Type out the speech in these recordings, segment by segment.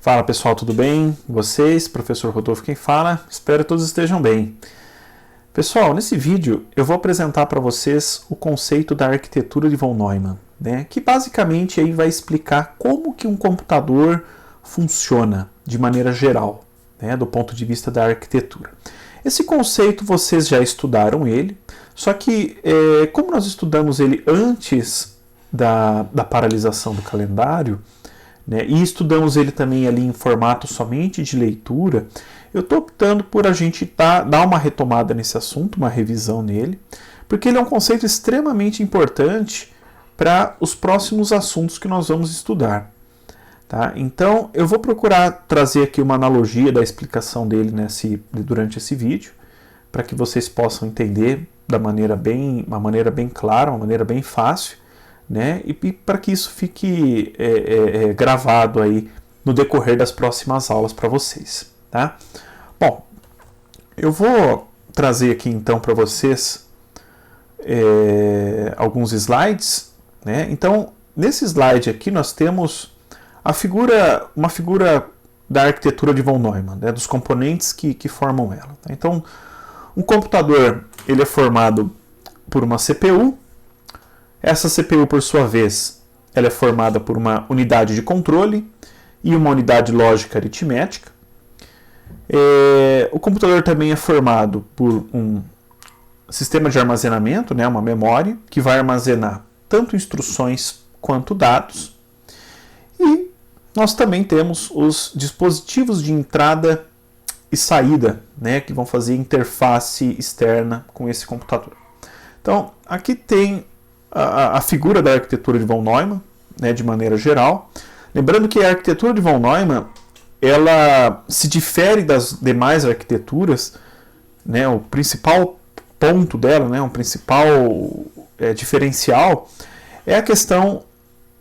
Fala pessoal, tudo bem? Vocês, professor Rodolfo quem fala, espero que todos estejam bem. Pessoal, nesse vídeo eu vou apresentar para vocês o conceito da arquitetura de von Neumann, né? Que basicamente aí vai explicar como que um computador funciona de maneira geral, né? Do ponto de vista da arquitetura. Esse conceito vocês já estudaram ele, só que como nós estudamos ele antes da paralisação do calendário, né, e estudamos ele também ali em formato somente de leitura, eu estou optando por a gente dar uma retomada nesse assunto, uma revisão nele, porque ele é um conceito extremamente importante para os próximos assuntos que nós vamos estudar. Tá? Então, eu vou procurar trazer aqui uma analogia da explicação dele durante esse vídeo, para que vocês possam entender uma maneira bem clara, uma maneira bem fácil, né? E para que isso fique gravado aí no decorrer das próximas aulas para vocês. Tá? Bom, eu vou trazer aqui então para vocês alguns slides. Né? Então, nesse slide aqui nós temos uma figura da arquitetura de von Neumann, né? Dos componentes que formam ela. Tá? Então, um computador ele é formado por uma CPU. Essa CPU, por sua vez, ela é formada por uma unidade de controle e uma unidade lógica aritmética. O computador também é formado por um sistema de armazenamento, né, uma memória, que vai armazenar tanto instruções quanto dados. E nós também temos os dispositivos de entrada e saída, né, que vão fazer interface externa com esse computador. Então, aqui tem a figura da arquitetura de von Neumann, né, de maneira geral. Lembrando que a arquitetura de von Neumann ela se difere das demais arquiteturas, né, o principal ponto dela, né, um principal diferencial é a questão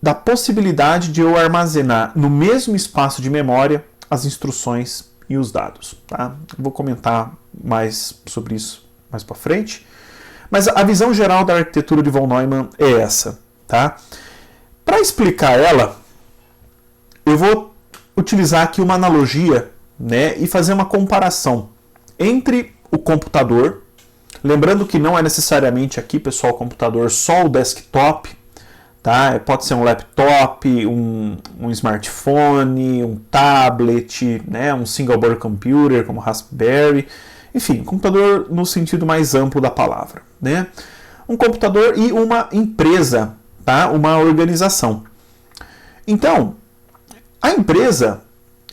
da possibilidade de eu armazenar no mesmo espaço de memória as instruções e os dados. Tá? Eu vou comentar mais sobre isso mais para frente. Mas a visão geral da arquitetura de von Neumann é essa. Tá? Para explicar ela, eu vou utilizar aqui uma analogia, né, e fazer uma comparação entre o computador, lembrando que não é necessariamente aqui, pessoal, computador só o desktop, tá? Pode ser um laptop, um smartphone, um tablet, né, um single board computer como Raspberry, enfim, computador no sentido mais amplo da palavra, né? Um computador e uma empresa, tá? Uma organização. Então, a empresa,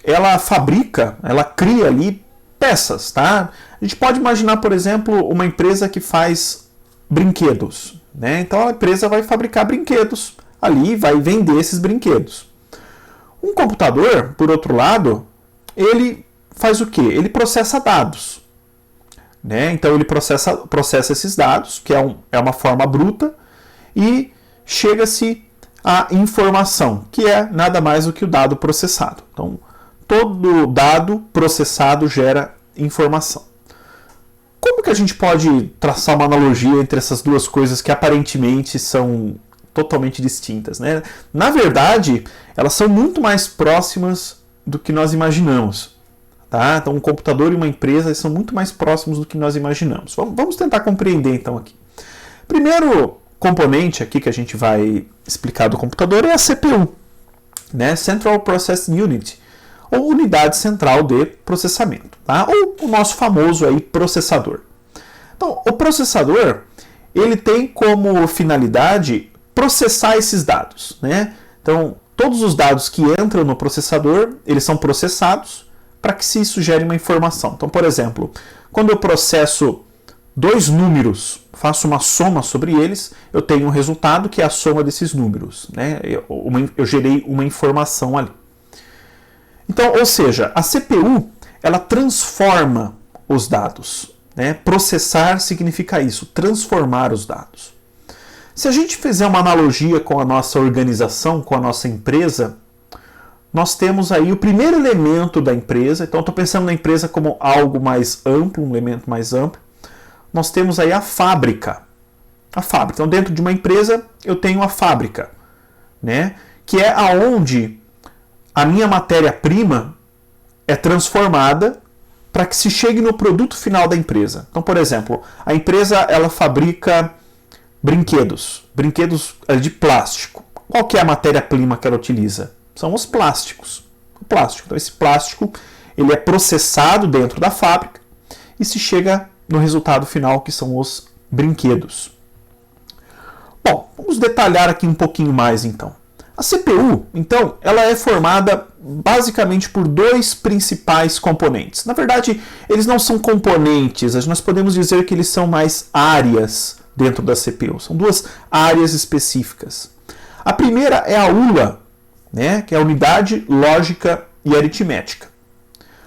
ela fabrica, ela cria ali peças, tá? A gente pode imaginar, por exemplo, uma empresa que faz brinquedos, né? Então a empresa vai fabricar brinquedos ali, vai vender esses brinquedos. Um computador, por outro lado, ele faz o quê? Ele processa dados. Né? Então ele processa esses dados, que é uma forma bruta, e chega-se à informação, que é nada mais do que o dado processado. Então, todo dado processado gera informação. Como que a gente pode traçar uma analogia entre essas duas coisas que aparentemente são totalmente distintas? Né? Na verdade, elas são muito mais próximas do que nós imaginamos. Tá? Então, um computador e uma empresa são muito mais próximos do que nós imaginamos. Vamos tentar compreender então aqui. Primeiro componente aqui que a gente vai explicar do computador é a CPU, né? Central Processing Unit, ou unidade central de processamento, tá? Ou o nosso famoso aí processador. Então, o processador ele tem como finalidade processar esses dados, né? Então, todos os dados que entram no processador, eles são processados para que se isso gere uma informação. Então, por exemplo, quando eu processo dois números, faço uma soma sobre eles, eu tenho um resultado que é a soma desses números. Né? Eu gerei uma informação ali. Então, ou seja, a CPU ela transforma os dados. Né? Processar significa isso, transformar os dados. Se a gente fizer uma analogia com a nossa organização, com a nossa empresa, nós temos aí o primeiro elemento da empresa. Então, estou pensando na empresa como algo mais amplo, um elemento mais amplo. Nós temos aí a fábrica. A fábrica. Então, dentro de uma empresa, eu tenho a fábrica, né? Que é aonde a minha matéria-prima é transformada para que se chegue no produto final da empresa. Então, por exemplo, a empresa ela fabrica brinquedos de plástico. Qual que é a matéria-prima que ela utiliza? São os plásticos. O plástico. Então, esse plástico ele é processado dentro da fábrica e se chega no resultado final, que são os brinquedos. Bom, vamos detalhar aqui um pouquinho mais, então. A CPU, então, ela é formada basicamente por dois principais componentes. Na verdade, eles não são componentes, nós podemos dizer que eles são mais áreas dentro da CPU. São duas áreas específicas. A primeira é a ULA, né, que é a Unidade Lógica e Aritmética.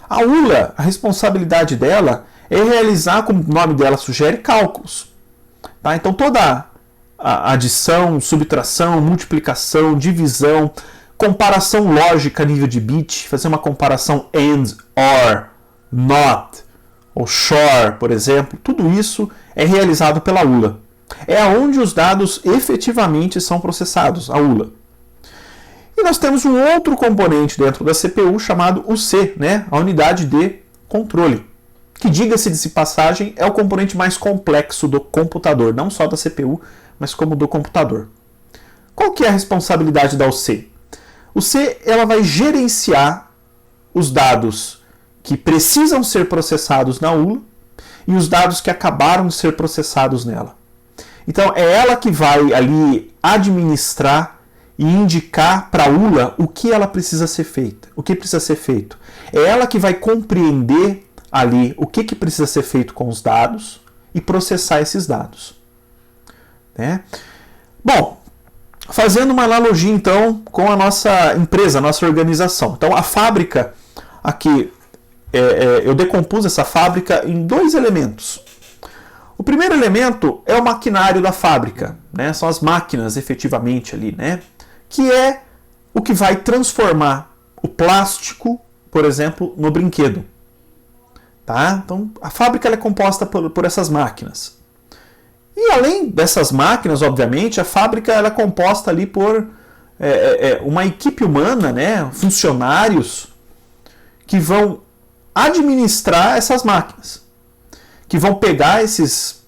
A ULA, a responsabilidade dela é realizar, como o nome dela sugere, cálculos. Tá? Então, toda a adição, subtração, multiplicação, divisão, comparação lógica a nível de bit, fazer uma comparação AND, OR, NOT, ou SHOR, por exemplo, tudo isso é realizado pela ULA. É onde os dados efetivamente são processados, a ULA. E nós temos um outro componente dentro da CPU chamado UC, né? A unidade de controle, que, diga-se de passagem, é o componente mais complexo do computador, não só da CPU, mas como do computador. Qual que é a responsabilidade da UC? O C ela vai gerenciar os dados que precisam ser processados na ULA e os dados que acabaram de ser processados nela. Então é ela que vai ali administrar e indicar para a ULA o que ela precisa ser feita, o que precisa ser feito. É ela que vai compreender ali o que precisa ser feito com os dados e processar esses dados. Né? Bom, fazendo uma analogia então com a nossa empresa, a nossa organização. Então a fábrica, aqui eu decompus essa fábrica em dois elementos. O primeiro elemento é o maquinário da fábrica, né? São as máquinas efetivamente ali, né? Que é o que vai transformar o plástico, por exemplo, no brinquedo. Tá? Então a fábrica ela é composta por essas máquinas. E além dessas máquinas, obviamente, a fábrica ela é composta ali por uma equipe humana, né, funcionários, que vão administrar essas máquinas, que vão pegar esses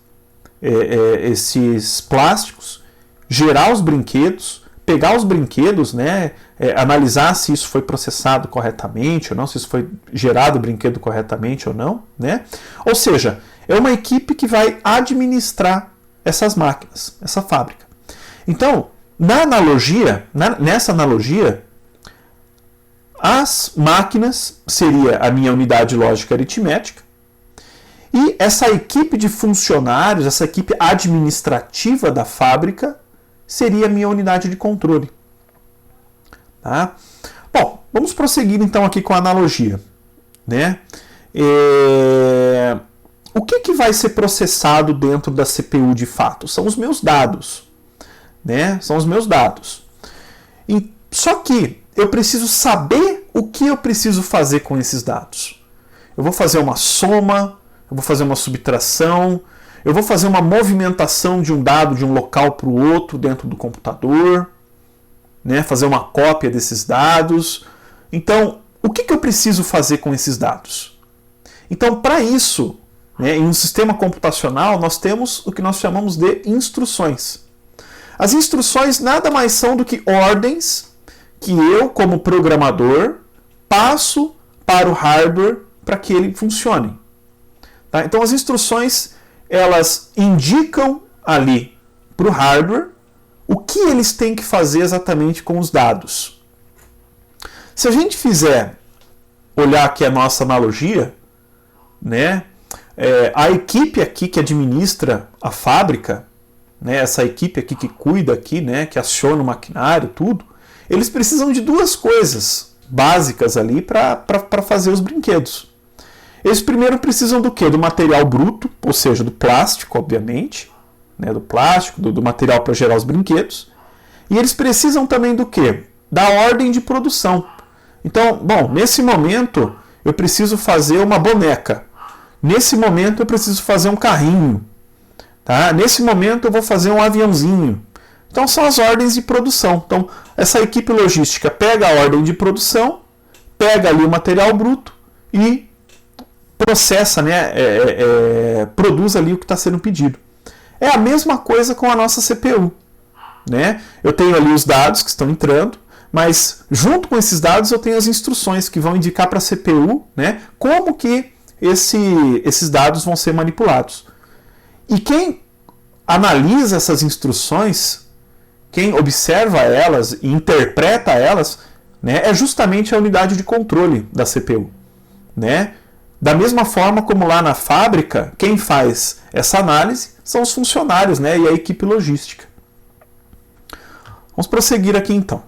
plásticos, gerar os brinquedos, pegar os brinquedos, né, analisar se isso foi processado corretamente ou não, se isso foi gerado o brinquedo corretamente ou não. Né? Ou seja, é uma equipe que vai administrar essas máquinas, essa fábrica. Então, nessa analogia, as máquinas seria a minha unidade lógica aritmética e essa equipe de funcionários, essa equipe administrativa da fábrica seria a minha unidade de controle. Tá? Bom, vamos prosseguir então aqui com a analogia. Né? O que vai ser processado dentro da CPU de fato? São os meus dados. Né? São os meus dados. Só que eu preciso saber o que eu preciso fazer com esses dados. Eu vou fazer uma soma, eu vou fazer uma subtração, eu vou fazer uma movimentação de um dado de um local para o outro dentro do computador, né? Fazer uma cópia desses dados. Então, o que eu preciso fazer com esses dados? Então, para isso, né, em um sistema computacional, nós temos o que nós chamamos de instruções. As instruções nada mais são do que ordens que eu, como programador, passo para o hardware para que ele funcione. Tá? Então, as instruções elas indicam ali para o hardware o que eles têm que fazer exatamente com os dados. Se a gente fizer olhar aqui a nossa analogia, né, a equipe aqui que administra a fábrica, né, essa equipe aqui que cuida aqui, né, que aciona o maquinário, tudo, eles precisam de duas coisas básicas ali para fazer os brinquedos. Eles primeiro precisam do quê? Do material bruto, ou seja, do plástico, obviamente, né, do plástico, do material para gerar os brinquedos. E eles precisam também do quê? Da ordem de produção. Então, bom, nesse momento eu preciso fazer uma boneca. Nesse momento eu preciso fazer um carrinho. Tá? Nesse momento eu vou fazer um aviãozinho. Então são as ordens de produção. Então essa equipe logística pega a ordem de produção, pega ali o material bruto e processa, né, produz ali o que está sendo pedido. É a mesma coisa com a nossa CPU. Né? Eu tenho ali os dados que estão entrando, mas junto com esses dados eu tenho as instruções que vão indicar para a CPU, né, como que esses dados vão ser manipulados. E quem analisa essas instruções, quem observa elas e interpreta elas, né, é justamente a unidade de controle da CPU. Né? Da mesma forma como lá na fábrica, quem faz essa análise são os funcionários, né, e a equipe logística. Vamos prosseguir aqui então.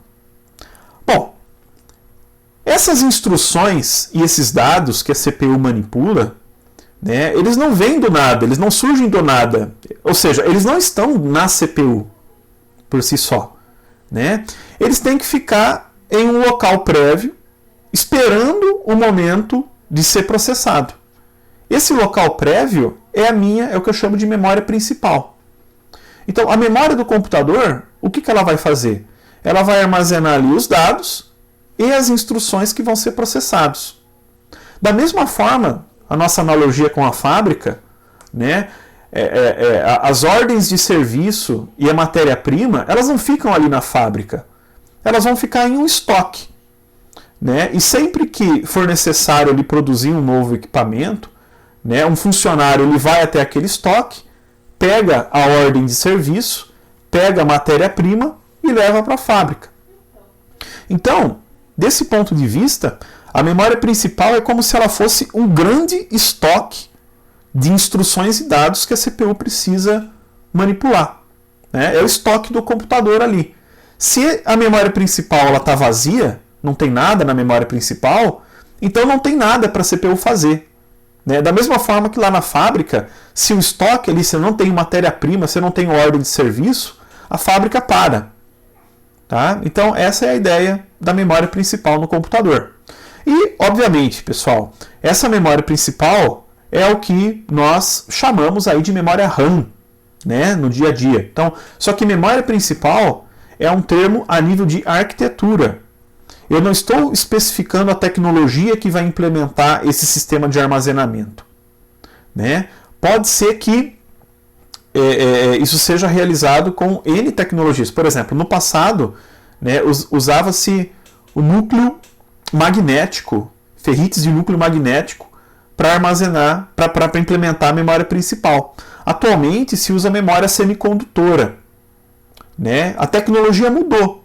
Bom, essas instruções e esses dados que a CPU manipula, né, eles não vêm do nada, eles não surgem do nada. Ou seja, eles não estão na CPU por si só. Né? Eles têm que ficar em um local prévio, esperando o momento de ser processado. Esse local prévio é o que eu chamo de memória principal. Então, a memória do computador, o que ela vai fazer? Ela vai armazenar ali os dados e as instruções que vão ser processados. Da mesma forma, a nossa analogia com a fábrica, né, as ordens de serviço e a matéria-prima, elas não ficam ali na fábrica. Elas vão ficar em um estoque. Né? E sempre que for necessário ele produzir um novo equipamento, né, um funcionário ele vai até aquele estoque, pega a ordem de serviço, pega a matéria-prima e leva para a fábrica. Então, desse ponto de vista, a memória principal é como se ela fosse um grande estoque de instruções e dados que a CPU precisa manipular. Né? É o estoque do computador ali. Se a memória principal está vazia, não tem nada na memória principal, então não tem nada para a CPU fazer. Né? Da mesma forma que lá na fábrica, se o estoque ali, você não tem matéria-prima, você não tem ordem de serviço, a fábrica para. Tá? Então essa é a ideia da memória principal no computador. E, obviamente, pessoal, essa memória principal é o que nós chamamos aí de memória RAM, né, no dia a dia. Então, só que memória principal é um termo a nível de arquitetura. Eu não estou especificando a tecnologia que vai implementar esse sistema de armazenamento. Né? Pode ser que isso seja realizado com N tecnologias. Por exemplo, no passado, né, usava-se o núcleo magnético, ferrites de núcleo magnético, para armazenar, para implementar a memória principal. Atualmente se usa memória semicondutora. Né? A tecnologia mudou,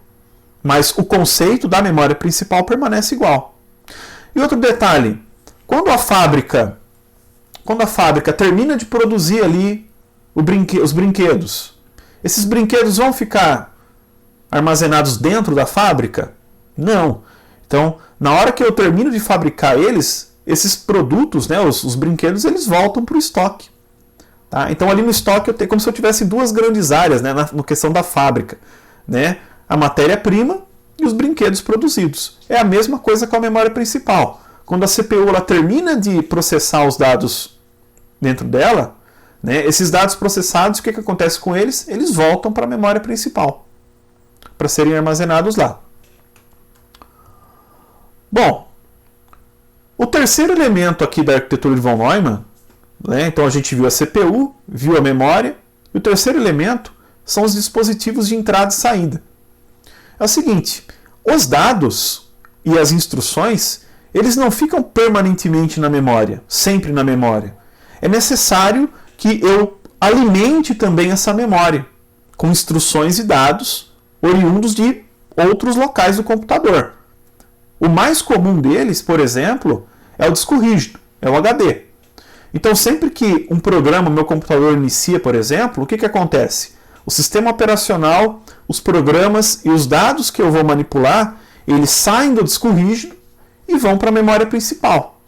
mas o conceito da memória principal permanece igual. E outro detalhe, quando a fábrica termina de produzir ali os brinquedos, esses brinquedos vão ficar armazenados dentro da fábrica? Não. Então, na hora que eu termino de fabricar esses produtos, né, os brinquedos, eles voltam para o estoque. Tá? Então, ali no estoque, eu tenho como se eu tivesse duas grandes áreas, né, na questão da fábrica. Né? A matéria-prima e os brinquedos produzidos. É a mesma coisa com a memória principal. Quando a CPU ela termina de processar os dados dentro dela, né, esses dados processados, o que acontece com eles? Eles voltam para a memória principal, para serem armazenados lá. Bom, o terceiro elemento aqui da arquitetura de von Neumann, né, então a gente viu a CPU, viu a memória, e o terceiro elemento são os dispositivos de entrada e saída. É o seguinte, os dados e as instruções, eles não ficam permanentemente na memória, sempre na memória. É necessário que eu alimente também essa memória com instruções e dados oriundos de outros locais do computador. O mais comum deles, por exemplo, é o disco rígido, é o HD. Então, sempre que um programa, meu computador inicia, por exemplo, o que acontece? O sistema operacional, os programas e os dados que eu vou manipular, eles saem do disco rígido e vão para a memória principal.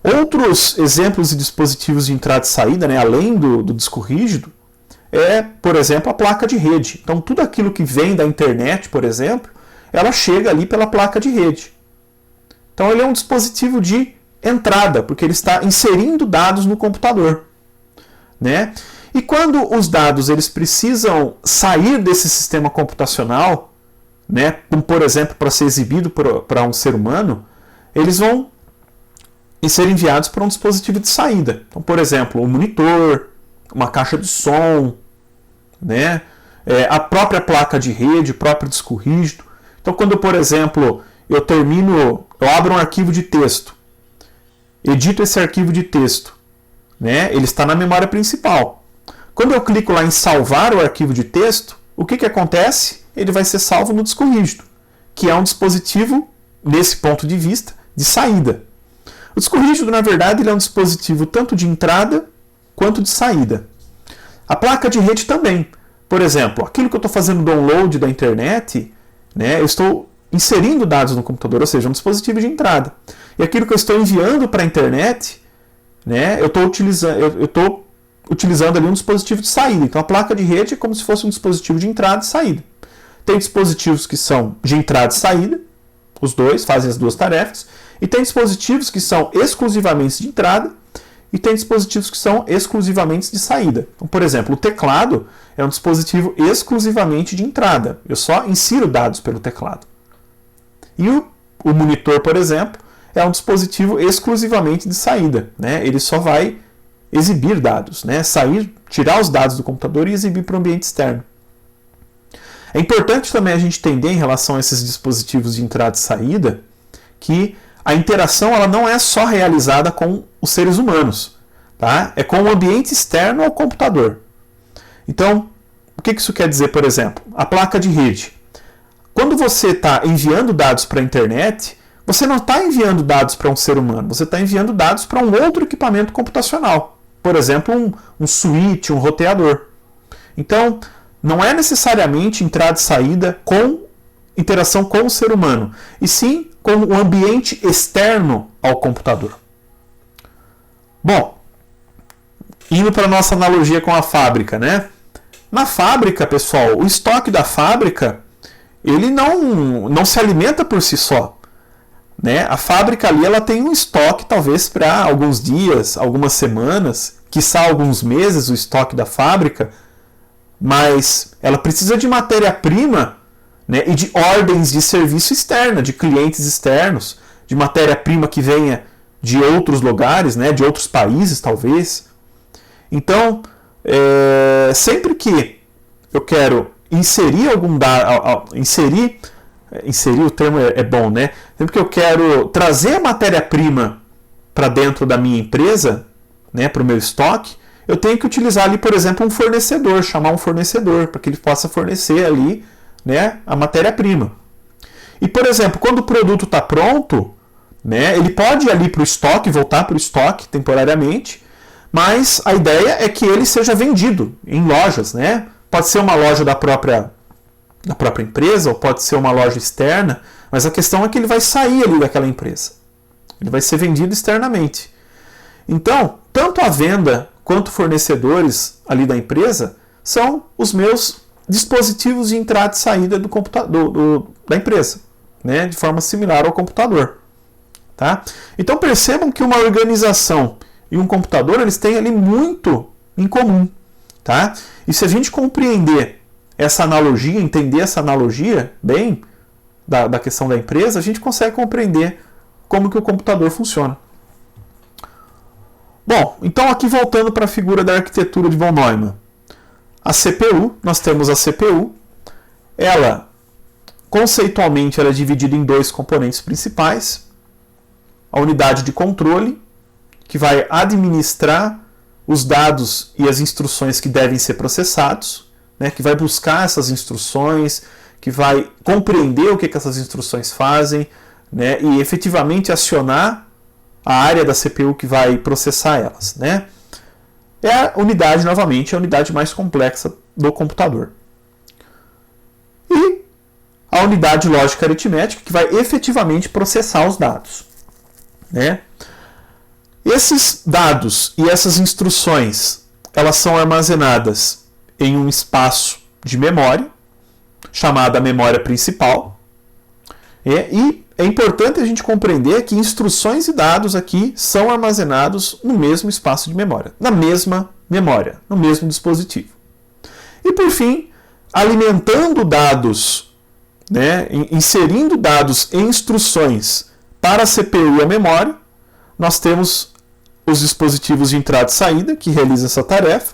Outros exemplos de dispositivos de entrada e saída, né, além do disco rígido, é, por exemplo, a placa de rede. Então, tudo aquilo que vem da internet, por exemplo, ela chega ali pela placa de rede. Então, ele é um dispositivo de entrada, porque ele está inserindo dados no computador. Né? E quando os dados eles precisam sair desse sistema computacional, né, como por exemplo para ser exibido para um ser humano, eles vão ser enviados para um dispositivo de saída. Então, por exemplo, um monitor, uma caixa de som, né, a própria placa de rede, o próprio disco rígido. Então, quando, por exemplo, eu abro um arquivo de texto, edito esse arquivo de texto, né, ele está na memória principal. Quando eu clico lá em salvar o arquivo de texto, o que acontece? Ele vai ser salvo no disco rígido, que é um dispositivo, nesse ponto de vista, de saída. O disco rígido, na verdade, ele é um dispositivo tanto de entrada quanto de saída. A placa de rede também. Por exemplo, aquilo que eu estou fazendo download da internet, né, eu estou inserindo dados no computador, ou seja, um dispositivo de entrada. E aquilo que eu estou enviando para a internet, né, eu estou utilizando ali um dispositivo de saída. Então a placa de rede é como se fosse um dispositivo de entrada e saída. Tem dispositivos que são de entrada e saída, os dois fazem as duas tarefas, e tem dispositivos que são exclusivamente de entrada e tem dispositivos que são exclusivamente de saída. Então, por exemplo, o teclado é um dispositivo exclusivamente de entrada. Eu só insiro dados pelo teclado. E o monitor, por exemplo, é um dispositivo exclusivamente de saída, né? Ele só vai exibir dados, né? Tirar os dados do computador e exibir para o ambiente externo. É importante também a gente entender em relação a esses dispositivos de entrada e saída que a interação ela não é só realizada com os seres humanos, tá? É com o ambiente externo ao computador. Então, o que isso quer dizer, por exemplo? A placa de rede. Quando você está enviando dados para a internet, você não está enviando dados para um ser humano, você está enviando dados para um outro equipamento computacional. Por exemplo, um switch, um roteador. Então, não é necessariamente entrada e saída com interação com o ser humano, e sim com o ambiente externo ao computador. Bom, indo para a nossa analogia com a fábrica, né? Na fábrica, pessoal, o estoque da fábrica ele não se alimenta por si só. Né? A fábrica ali ela tem um estoque talvez para alguns dias, algumas semanas, quiçá alguns meses o estoque da fábrica, mas ela precisa de matéria-prima, né, e de ordens de serviço externa, de clientes externos, de matéria-prima que venha de outros lugares, né, de outros países talvez. Então, sempre que eu quero inserir algum dado, inserir o termo é bom, né? Sempre que eu quero trazer a matéria-prima para dentro da minha empresa, né, para o meu estoque, eu tenho que utilizar ali, por exemplo, um fornecedor, chamar um fornecedor para que ele possa fornecer ali, né, a matéria-prima. E, por exemplo, quando o produto está pronto, né, ele pode ir ali para o estoque, voltar para o estoque temporariamente, mas a ideia é que ele seja vendido em lojas, né? Pode ser uma loja da própria empresa, ou pode ser uma loja externa, mas a questão é que ele vai sair ali daquela empresa. Ele vai ser vendido externamente. Então, tanto a venda quanto fornecedores ali da empresa são os meus dispositivos de entrada e saída do computador, da empresa, né? De forma similar ao computador. Tá? Então percebam que uma organização e um computador eles têm ali muito em comum. Tá? E se a gente compreender essa analogia, entender essa analogia bem da questão da empresa, a gente consegue compreender como que o computador funciona. Bom, então aqui voltando para a figura da arquitetura de von Neumann. A CPU, nós temos a CPU, ela conceitualmente ela é dividida em dois componentes principais. A unidade de controle, que vai administrar os dados e as instruções que devem ser processados, né, que vai buscar essas instruções, que vai compreender o que essas instruções fazem, né, e efetivamente acionar a área da CPU que vai processar elas. Né. É a unidade, novamente, a unidade mais complexa do computador. E a unidade lógica aritmética, que vai efetivamente processar os dados. Né. Esses dados e essas instruções, elas são armazenadas em um espaço de memória, chamada memória principal. E é importante a gente compreender que instruções e dados aqui são armazenados no mesmo espaço de memória, na mesma memória, no mesmo dispositivo. E por fim, alimentando dados, né, inserindo dados em instruções para a CPU e a memória, nós temos os dispositivos de entrada e saída, que realizam essa tarefa,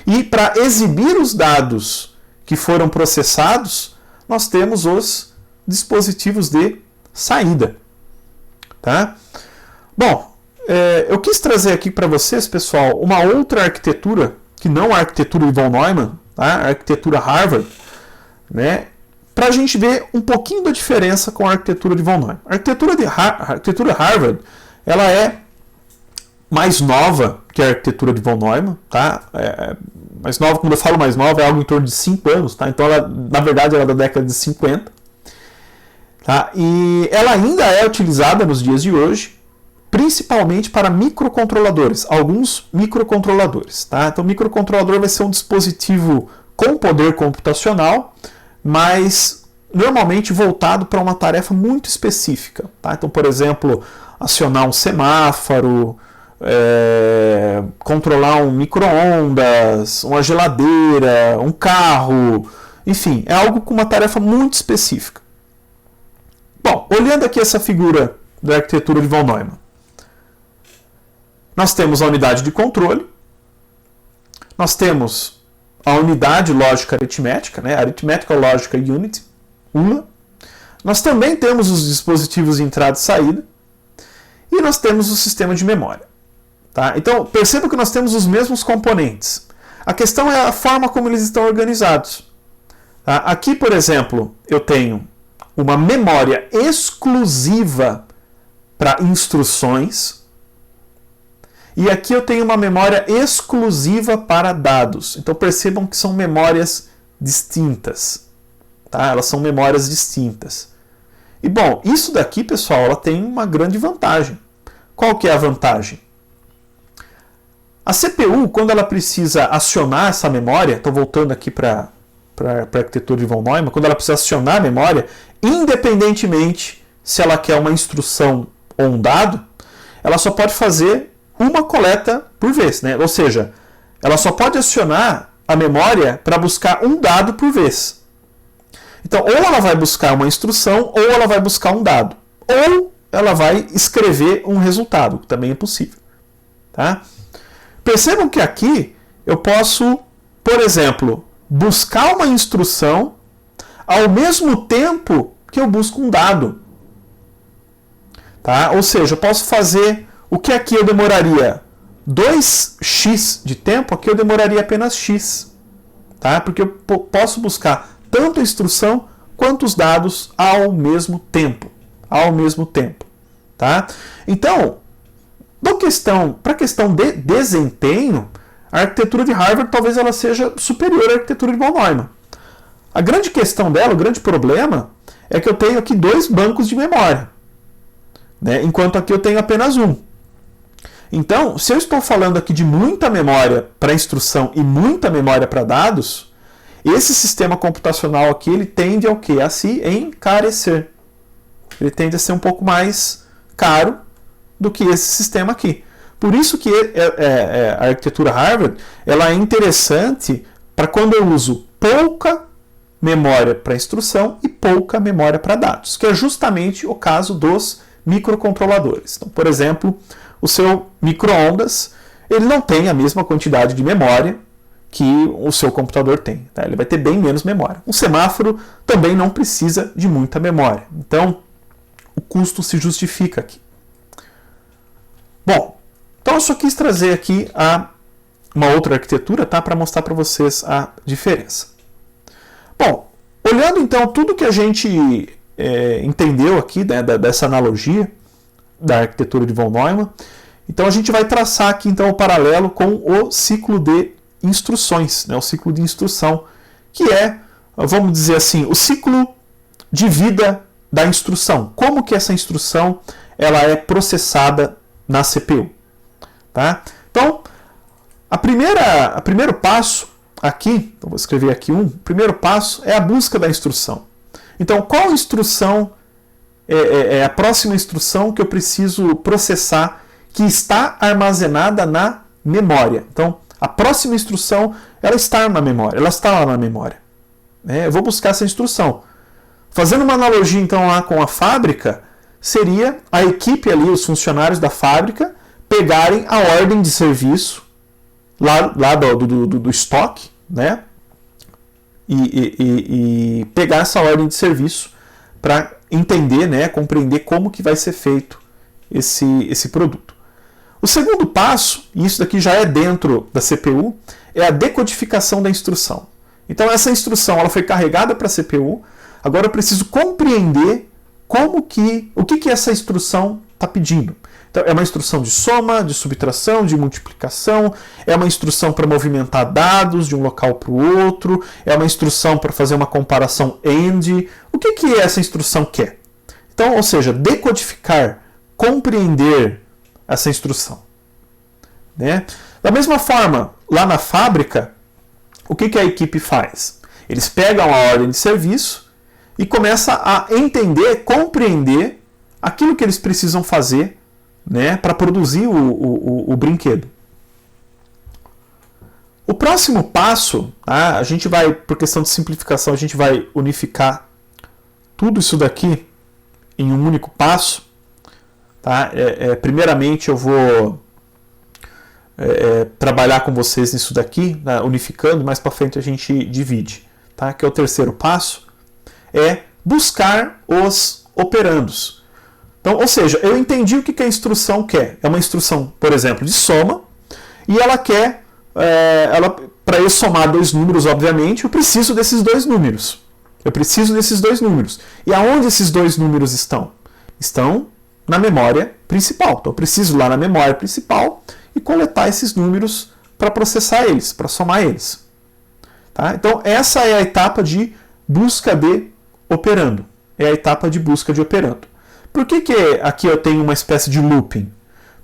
e para exibir os dados que foram processados, nós temos os dispositivos de saída. Tá? Bom, eu quis trazer aqui para vocês, pessoal, uma outra arquitetura, que não a arquitetura de von Neumann, tá? A arquitetura Harvard, né? Para a gente ver um pouquinho da diferença com a arquitetura de von Neumann. A arquitetura Harvard, ela é mais nova que a arquitetura de von Neumann, tá? Mais nova, quando eu falo mais nova, é algo em torno de 5 anos, tá? Então, ela, na verdade, ela é da década de 50. Tá? E ela ainda é utilizada nos dias de hoje, principalmente para microcontroladores, alguns microcontroladores. Tá? Então, o microcontrolador vai ser um dispositivo com poder computacional, mas normalmente voltado para uma tarefa muito específica. Tá? Então, por exemplo, acionar um semáforo, controlar um micro-ondas, uma geladeira, um carro, enfim, é algo com uma tarefa muito específica. Bom, olhando aqui essa figura da arquitetura de von Neumann, nós temos a unidade de controle, nós temos a unidade lógica aritmética, né? Arithmetical Logic Unit, ULA. Nós também temos os dispositivos de entrada e saída, e nós temos o sistema de memória. Tá? Então, perceba que nós temos os mesmos componentes. A questão é a forma como eles estão organizados. Tá? Aqui, por exemplo, eu tenho uma memória exclusiva para instruções, e aqui eu tenho uma memória exclusiva para dados. Então percebam que são memórias distintas. Tá? Elas são memórias distintas. E bom, isso daqui, pessoal, ela tem uma grande vantagem. Qual que é a vantagem? A CPU, quando ela precisa acionar essa memória, estou voltando aqui para a arquitetura de von Neumann, quando ela precisa acionar a memória, independentemente se ela quer uma instrução ou um dado, ela só pode fazer uma coleta por vez, né? Ou seja, ela só pode acionar a memória para buscar um dado por vez. Então, ou ela vai buscar uma instrução, ou ela vai buscar um dado. Ou ela vai escrever um resultado, que também é possível. Tá? Percebam que aqui eu posso, por exemplo, buscar uma instrução ao mesmo tempo que eu busco um dado. Tá? Ou seja, eu posso fazer o que aqui eu demoraria 2x de tempo, aqui eu demoraria apenas x. Tá? Porque eu posso buscar tanto a instrução quanto os dados ao mesmo tempo. Ao mesmo tempo. Tá? Então, para a questão de desempenho, a arquitetura de Harvard talvez ela seja superior à arquitetura de von Neumann. A grande questão dela, o grande problema, é que eu tenho aqui 2 bancos de memória, né? Enquanto aqui eu tenho apenas um. Então, se eu estou falando aqui de muita memória para instrução e muita memória para dados, esse sistema computacional aqui ele tende ao quê? A se encarecer. Ele tende a ser um pouco mais caro do que esse sistema aqui. Por isso que a arquitetura Harvard ela é interessante para quando eu uso pouca memória para instrução e pouca memória para dados, que é justamente o caso dos microcontroladores. Então, por exemplo, o seu micro-ondas ele não tem a mesma quantidade de memória que o seu computador tem. Tá? Ele vai ter bem menos memória. Um semáforo também não precisa de muita memória. Então, o custo se justifica aqui. Bom, então eu só quis trazer aqui uma outra arquitetura, tá, para mostrar para vocês a diferença. Bom, olhando então tudo que a gente entendeu aqui, né, dessa analogia da arquitetura de von Neumann, então a gente vai traçar aqui então o paralelo com o ciclo de instruções, né, o ciclo de instrução, que é, vamos dizer assim, o ciclo de vida da instrução. Como que essa instrução ela é processada na CPU. Tá? Então, o primeiro passo aqui, então vou escrever aqui o primeiro passo é a busca da instrução. Então, qual instrução é a próxima instrução que eu preciso processar que está armazenada na memória? Então, A próxima instrução, ela está na memória, ela está lá na memória. Eu vou buscar essa instrução. Fazendo uma analogia então lá com a fábrica, seria a equipe ali, os funcionários da fábrica, pegarem a ordem de serviço lá do estoque, né? E pegar essa ordem de serviço para entender, né, compreender como que vai ser feito esse produto. O segundo passo, e isso daqui já é dentro da CPU, é a decodificação da instrução. Então essa instrução ela foi carregada para a CPU, agora eu preciso compreender o que essa instrução está pedindo. Então, é uma instrução de soma, de subtração, de multiplicação, é uma instrução para movimentar dados de um local para o outro, é uma instrução para fazer uma comparação AND. O que essa instrução quer? Então, ou seja, decodificar, compreender essa instrução. Né? Da mesma forma, lá na fábrica, o que a equipe faz? Eles pegam a ordem de serviço e começam a entender, compreender aquilo que eles precisam fazer, né, para produzir o brinquedo. O próximo passo, tá, a gente vai, por questão de simplificação, a gente vai unificar tudo isso daqui em um único passo. Tá? Primeiramente eu vou trabalhar com vocês nisso daqui, né, unificando, mais para frente a gente divide. Tá? Que é o terceiro passo, é buscar os operandos. Então, ou seja, eu entendi o que a instrução quer. É uma instrução, por exemplo, de soma, e ela quer, para eu somar dois números, obviamente, eu preciso desses dois números. E aonde esses dois números estão? Estão na memória principal. Então, eu preciso ir lá na memória principal e coletar esses números para processar eles, para somar eles. Tá? Então, essa é a etapa de busca de operando. É a etapa de busca de operando. Por que aqui eu tenho uma espécie de looping?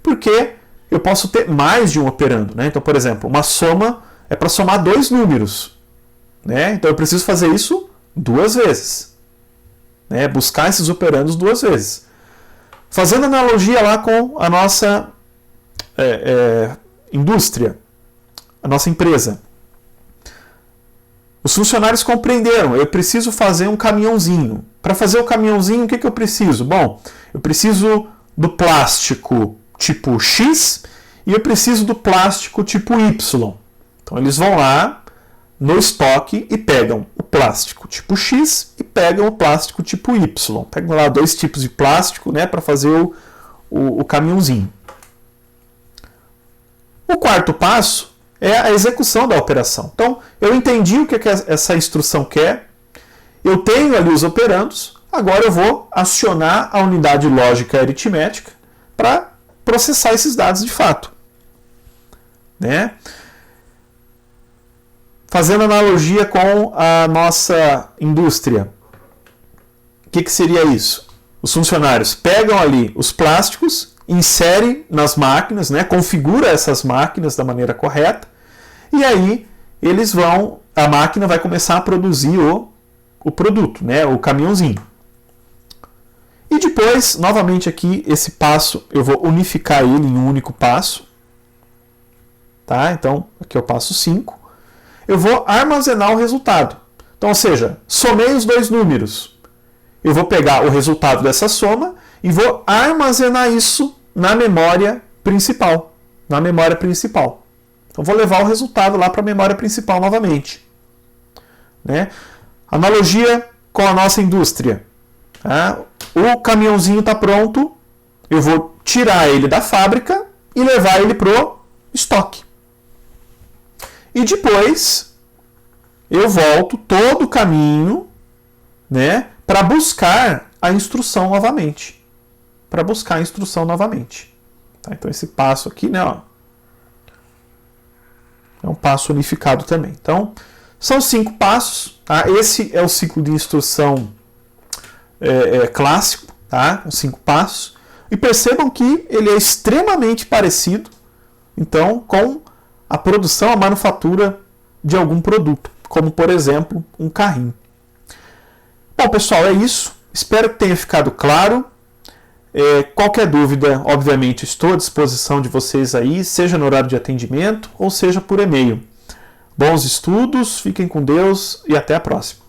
Porque eu posso ter mais de um operando. Né? Então, por exemplo, uma soma é para somar dois números. Né? Então, eu preciso fazer isso duas vezes. Né? Buscar esses operandos duas vezes. Fazendo analogia lá com a nossa indústria, a nossa empresa. Os funcionários compreenderam, eu preciso fazer um caminhãozinho. Para fazer o caminhãozinho, o que eu preciso? Bom, eu preciso do plástico tipo X e eu preciso do plástico tipo Y. Então eles vão lá no estoque e pegam o plástico tipo X e pegam o plástico tipo Y. Pegam lá dois tipos de plástico, né, para fazer o caminhãozinho. O quarto passo é a execução da operação. Então, eu entendi o que essa instrução quer, eu tenho ali os operandos, agora eu vou acionar a unidade lógica aritmética para processar esses dados de fato. Né? Fazendo analogia com a nossa indústria, o que seria isso? Os funcionários pegam ali os plásticos, insere nas máquinas, né, configura essas máquinas da maneira correta, e aí a máquina vai começar a produzir o produto, né, o caminhãozinho. E depois, novamente aqui, esse passo, eu vou unificar ele em um único passo. Tá? Então, aqui é o passo 5. Eu vou armazenar o resultado. Então, ou seja, somei os dois números. Eu vou pegar o resultado dessa soma e vou armazenar isso na memória principal. Então, vou levar o resultado lá para a memória principal novamente. Né? Analogia com a nossa indústria. Tá? O caminhãozinho está pronto, eu vou tirar ele da fábrica e levar ele para o estoque. E depois, eu volto todo o caminho, né, para buscar a instrução novamente. Tá? Então, esse passo aqui, né, ó, é um passo unificado também. Então, são 5 passos. Tá? Esse é o ciclo de instrução clássico, tá? Com 5 passos. E percebam que ele é extremamente parecido, então, com a produção, a manufatura de algum produto, como, por exemplo, um carrinho. Bom, pessoal, é isso. Espero que tenha ficado claro. Qualquer dúvida, obviamente, estou à disposição de vocês aí, seja no horário de atendimento ou seja por e-mail. Bons estudos, fiquem com Deus e até a próxima.